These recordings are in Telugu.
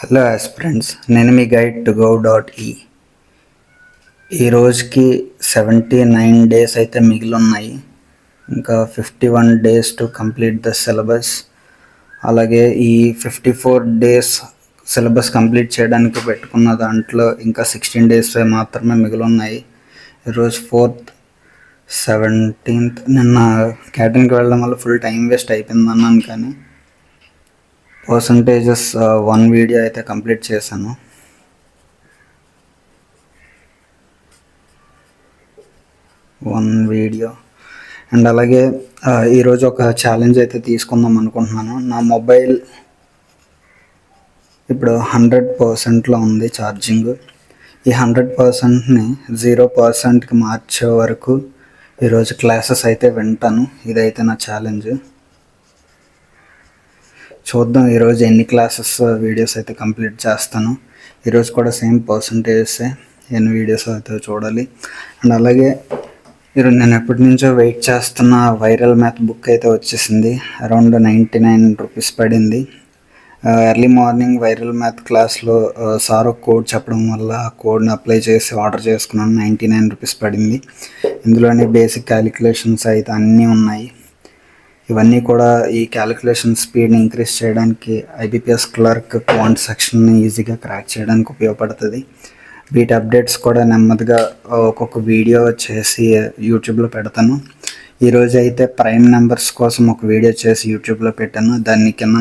హలో ఆస్పిరెంట్స్, నేను మీ గైడ్ టు గో డాట్ ఈ రోజుకి 79 డేస్ అయితే మిగిలి ఉన్నాయి. ఇంకా 51 days to complete the syllabus. అలాగే ఈ 54 డేస్ సిలబస్ కంప్లీట్ చేయడానికి పెట్టుకున్న దాంట్లో ఇంకా 16 డేస్ మాత్రమే మిగిలి ఉన్నాయి. ఈరోజు 4th 17th. నిన్న క్యాటరింగ్కి వెళ్ళడం వల్ల ఫుల్ టైం వేస్ట్ అయిపోయింది అన్నాను, కానీ పర్సంటేజెస్ 1 వీడియో అయితే కంప్లీట్ చేశాను. అండ్ అలాగే ఈరోజు ఒక ఛాలెంజ్ అయితే తీసుకుందాం అనుకుంటున్నాను. నా మొబైల్ ఇప్పుడు 100%లో ఉంది ఛార్జింగ్. ఈ 100%ని 0%కి మార్చే వరకు ఈరోజు క్లాసెస్ అయితే వింటాను. ఇదైతే నా ఛాలెంజ్. చూద్దాం ఈరోజు ఎన్ని క్లాసెస్ వీడియోస్ అయితే కంప్లీట్ చేస్తాను. ఈరోజు కూడా సేమ్ పర్సంటేజెసే, ఎన్ని వీడియోస్ అయితే చూడాలి. అండ్ అలాగే ఈరోజు నేను ఎప్పటి నుంచో వెయిట్ చేస్తున్న వైరల్ మ్యాథ్ బుక్ అయితే వచ్చేసింది. అరౌండ్ 99 రూపీస్ పడింది. ఎర్లీ మార్నింగ్ వైరల్ మ్యాథ్ క్లాస్లో సార్ ఒక కోడ్ చెప్పడం వల్ల ఆ కోడ్ని అప్లై చేసి ఆర్డర్ చేసుకున్నాను. 99 రూపీస్ పడింది. ఇందులోనే బేసిక్ క్యాలిక్యులేషన్స్ అయితే అన్నీ ఉన్నాయి. ఇవన్నీ కూడా ఈ క్యాలిక్యులేషన్ స్పీడ్ని ఇంక్రీజ్ చేయడానికి, ఐబీపీఎస్ క్లర్క్ క్వాంట్ సెక్షన్ని ఈజీగా క్రాక్ చేయడానికి ఉపయోగపడుతుంది. వీటి అప్డేట్స్ కూడా నెమ్మదిగా ఒక్కొక్క వీడియో చేసి యూట్యూబ్లో పెడతాను. ఈరోజు అయితే ప్రైమ్ నెంబర్స్ కోసం ఒక వీడియో చేసి యూట్యూబ్లో పెట్టాను. దాన్ని కింద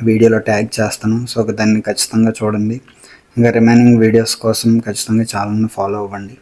వీడియోలో ట్యాగ్ చేస్తాను. సో దాన్ని ఖచ్చితంగా చూడండి. ఇంకా రిమైనింగ్ వీడియోస్ కోసం ఖచ్చితంగా ఛానల్ని ఫాలో అవ్వండి.